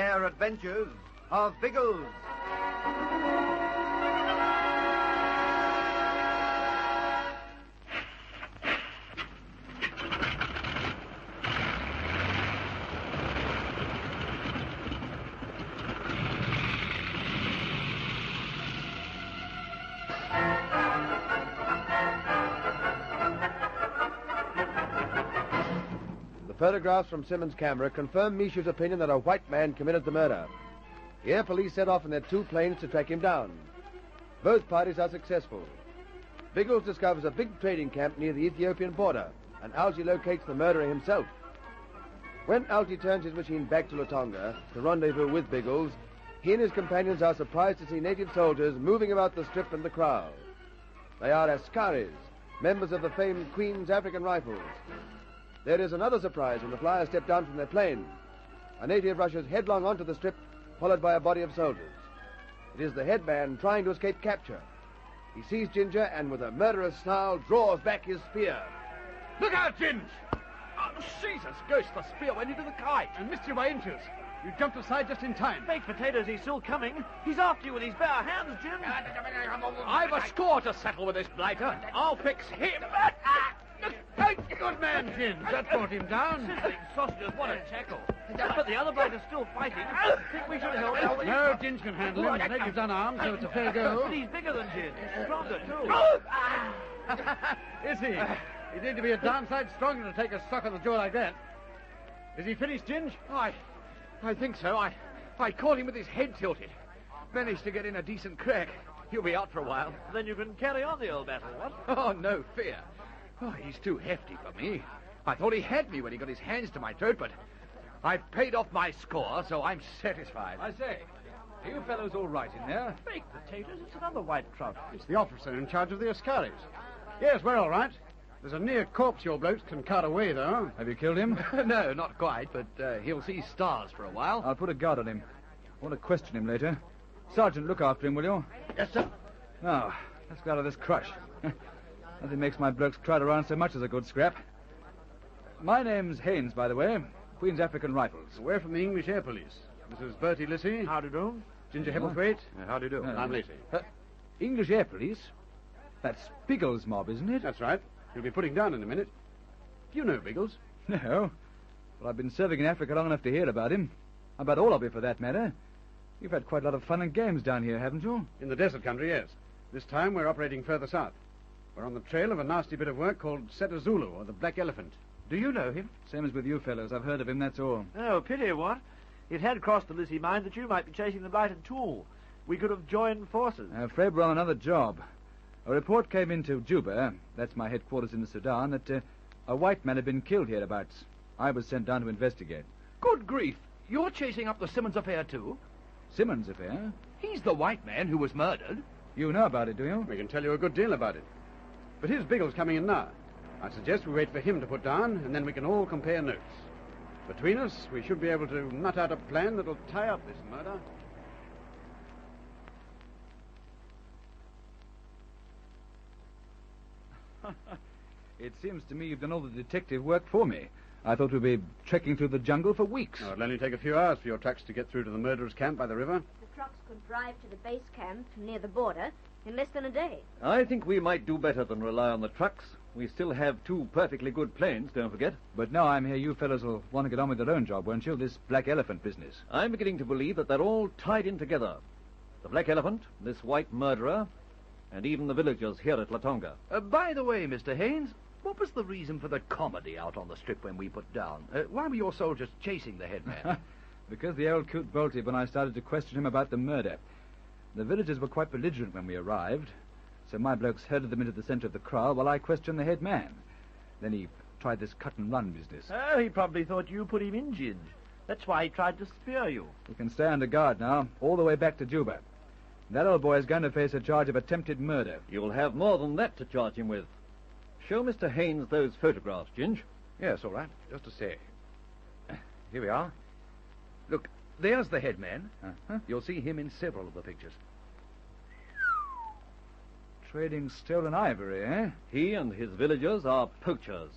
Air Adventures of Biggles. Photographs from Simmons' camera confirm Misha's opinion that a white man committed the murder. The air police set off in their 2 planes to track him down. Both parties are successful. Biggles discovers a big trading camp near the Ethiopian border, and Algy locates the murderer himself. When Algy turns his machine back to Latonga to rendezvous with Biggles, he and his companions are surprised to see native soldiers moving about the strip and the crowd. They are askaris, members of the famed Queen's African Rifles. There is another surprise when the flyers step down from their plane. A native rushes headlong onto the strip, followed by a body of soldiers. It is the headman trying to escape capture. He sees Ginger and, with a murderous snarl, draws back his spear. Look out, Ginge! Oh, Jesus, ghost, the spear went into the kite. And missed you by inches. You jumped aside just in time. Baked potatoes, he's still coming. He's after you with his bare hands, Jim. I've a score to settle with this blighter. I'll fix him. Good man, Ginge. That brought him down. Sizzling sausages, what a tackle. But the other blighter's still fighting. I think we should help him. No, Ginge can handle him. The native's unarmed, so it's a fair go. But he's bigger than Ginge. He's stronger, too. Is he? He'd need to be a darn sight stronger to take a sock on the jaw like that. Is he finished, Ginge? I think so. I caught him with his head tilted. Managed to get in a decent crack. He'll be out for a while. Then you can carry on the old battle, what? Oh, no fear. Oh, he's too hefty for me. I thought he had me when he got his hands to my throat, but I've paid off my score, so I'm satisfied. I say, are you fellows all right in there? Baked potatoes, it's another white trout. It's the officer in charge of the askaris. Yes, we're all right. There's a near corpse your blokes can cart away, though. Have you killed him? No, not quite, but he'll see stars for a while. I'll put a guard on him. I want to question him later. Sergeant, look after him, will you? Yes, sir. Now, let's get out of this crush. Nothing makes my blokes crowd around so much as a good scrap. My name's Haynes, by the way. Queen's African Rifles. We're from the English Air Police. Mrs. Bertie Lacey. How do you do? Ginger Hebblethwaite. How do you do? I'm Lacey. English Air Police? That's Biggles' mob, isn't it? That's right. He'll be putting down in a minute. Do you know Biggles? No. Well, I've been serving in Africa long enough to hear about him. About all of you, for that matter. You've had quite a lot of fun and games down here, haven't you? In the desert country, yes. This time we're operating further south. We're on the trail of a nasty bit of work called Seta Zulu, or the Black Elephant. Do you know him? Same as with you fellows. I've heard of him, that's all. Oh, pity, what? It had crossed the Lizzie mind that you might be chasing the blighted too. We could have joined forces. I'm afraid we're on another job. A report came into Juba, that's my headquarters in the Sudan, that a white man had been killed hereabouts. I was sent down to investigate. Good grief. You're chasing up the Simmons affair, too? Simmons' affair? He's the white man who was murdered. You know about it, do you? We can tell you a good deal about it. But here's Biggles coming in now. I suggest we wait for him to put down, and then we can all compare notes. Between us, we should be able to nut out a plan that'll tie up this murder. It seems to me you've done all the detective work for me. I thought we'd be trekking through the jungle for weeks. Oh, it'll only take a few hours for your trucks to get through to the murderer's camp by the river. The trucks could drive to the base camp near the border in less than a day. I think we might do better than rely on the trucks. We still have 2 perfectly good planes, don't forget. But now I'm here, you fellows will want to get on with your own job, won't you? This Black Elephant business. I'm beginning to believe that they're all tied in together. The Black Elephant, this white murderer, and even the villagers here at Latonga. By the way, Mr. Haynes, what was the reason for the comedy out on the strip when we put down? Why were your soldiers chasing the headman? Because the old coot bolted when I started to question him about the murder. The villagers were quite belligerent when we arrived, so my blokes herded them into the center of the crowd while I questioned the head man. Then he tried this cut-and-run business. Oh, he probably thought you put him in, Ginge. That's why he tried to spear you. We can stay under guard now, all the way back to Juba. That old boy is going to face a charge of attempted murder. You'll have more than that to charge him with. Show Mr. Haynes those photographs, Ginge. Yes, all right. Just a sec. Here we are. Look, there's the headman. Uh-huh. You'll see him in several of the pictures. Trading stolen ivory, eh? He and his villagers are poachers.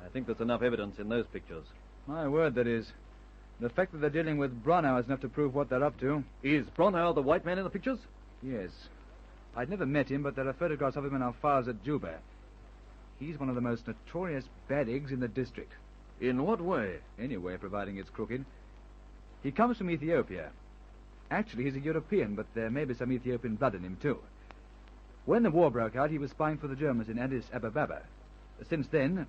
I think there's enough evidence in those pictures. My word, that is. The fact that they're dealing with Bronau is enough to prove what they're up to. Is Bronau the white man in the pictures? Yes. I'd never met him, but there are photographs of him in our files at Juba. He's one of the most notorious bad eggs in the district. In what way? Anyway, providing it's crooked. He comes from Ethiopia. Actually, he's a European, but there may be some Ethiopian blood in him, too. When the war broke out, he was spying for the Germans in Addis Ababa. Since then,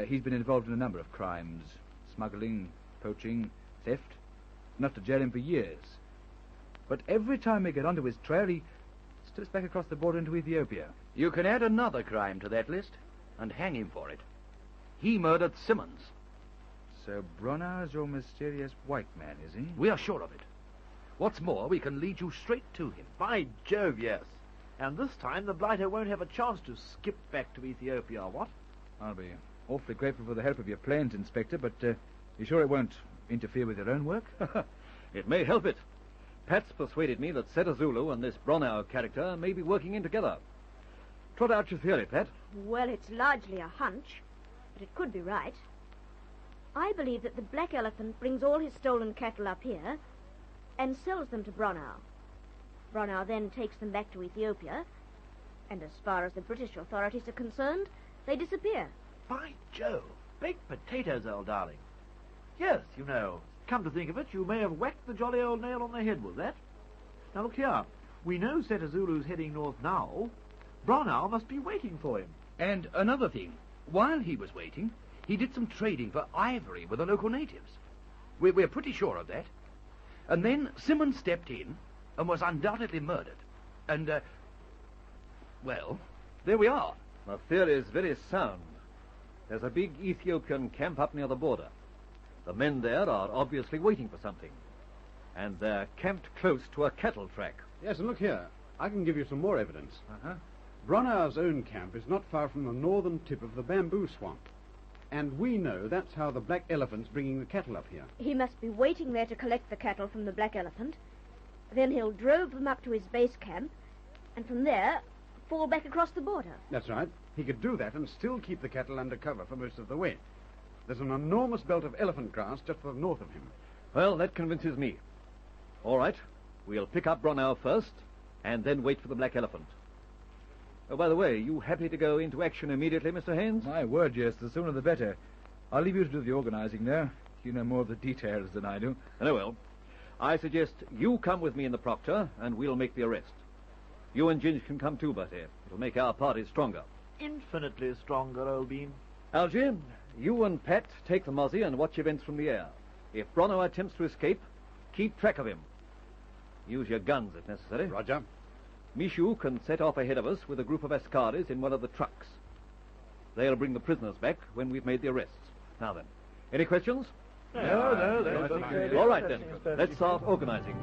he's been involved in a number of crimes. Smuggling, poaching, theft. Enough to jail him for years. But every time we get onto his trail, he slips back across the border into Ethiopia. You can add another crime to that list and hang him for it. He murdered Simmons. So Bronau's your mysterious white man, is he? We are sure of it. What's more, we can lead you straight to him. By Jove, yes. And this time the blighter won't have a chance to skip back to Ethiopia, what? I'll be awfully grateful for the help of your planes, Inspector, but you sure it won't interfere with your own work? It may help it. Pat's persuaded me that Seta Zulu and this Bronau character may be working in together. Trot out your theory, Pat. Well, it's largely a hunch, but it could be right. I believe that the Black Elephant brings all his stolen cattle up here and sells them to Bronau. Bronau then takes them back to Ethiopia, and as far as the British authorities are concerned, they disappear. By Jove, baked potatoes, old darling. Yes, you know, come to think of it, you may have whacked the jolly old nail on the head with that. Now look here, we know Seta Zulu's heading north now. Bronau must be waiting for him. And another thing, while he was waiting, he did some trading for ivory with the local natives. We're pretty sure of that. And then Simmons stepped in and was undoubtedly murdered. And, well, there we are. The theory is very sound. There's a big Ethiopian camp up near the border. The men there are obviously waiting for something. And they're camped close to a cattle track. Yes, and look here. I can give you some more evidence. Uh-huh. Bronau's own camp is not far from the northern tip of the bamboo swamp. And we know that's how the Black Elephant's bringing the cattle up here. He must be waiting there to collect the cattle from the Black Elephant. Then he'll drove them up to his base camp, and from there, fall back across the border. That's right. He could do that and still keep the cattle under cover for most of the way. There's an enormous belt of elephant grass just to the north of him. Well, that convinces me. All right, we'll pick up Bronau first, and then wait for the Black Elephant. Oh, by the way, you happy to go into action immediately, Mr. Haynes? My word, yes, the sooner the better. I'll leave you to do the organizing now. You know more of the details than I do. Very well. I suggest you come with me in the Proctor, and we'll make the arrest. You and Ginge can come too, Bertie. It'll make our party stronger. Infinitely stronger, old bean. Algy, you and Pat take the mozzie and watch events from the air. If Bronau attempts to escape, keep track of him. Use your guns if necessary. Roger. Mishu can set off ahead of us with a group of Askaris in one of the trucks. They'll bring the prisoners back when we've made the arrests. Now then, any questions? No. All right then, let's start organizing.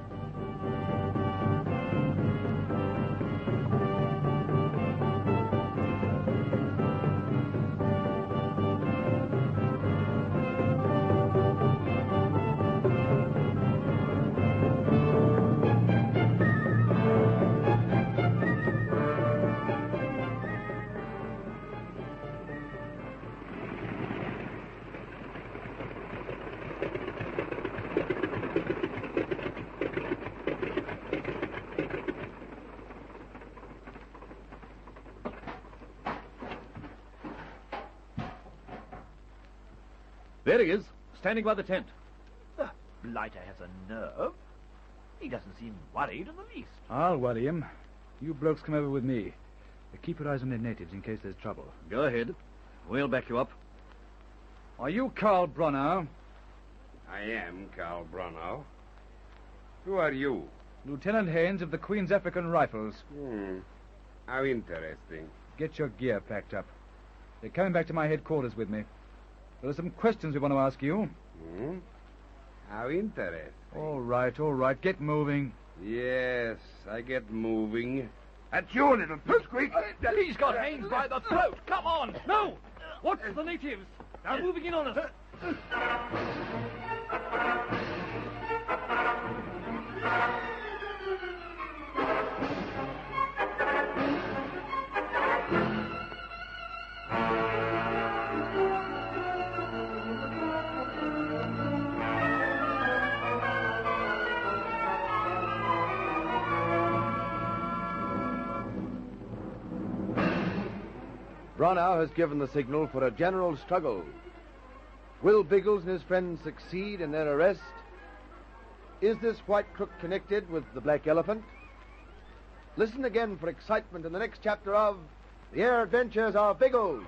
There he is, standing by the tent. The blighter has a nerve. He doesn't seem worried in the least. I'll worry him. You blokes come over with me. Keep your eyes on the natives in case there's trouble. Go ahead. We'll back you up. Are you Carl Bronau? I am Carl Bronau. Who are you? Lieutenant Haynes of the Queen's African Rifles. How interesting. Get your gear packed up. They're coming back to my headquarters with me. There are some questions we want to ask you. How interesting. All right. Get moving. Yes, I get moving. That's you, little pipsqueak. He's got Haynes by the throat. Come on. No! Watch the natives! They're moving in on us. Bronow has given the signal for a general struggle. Will Biggles and his friends succeed in their arrest? Is this white crook connected with the Black Elephant? Listen again for excitement in the next chapter of The Air Adventures of Biggles.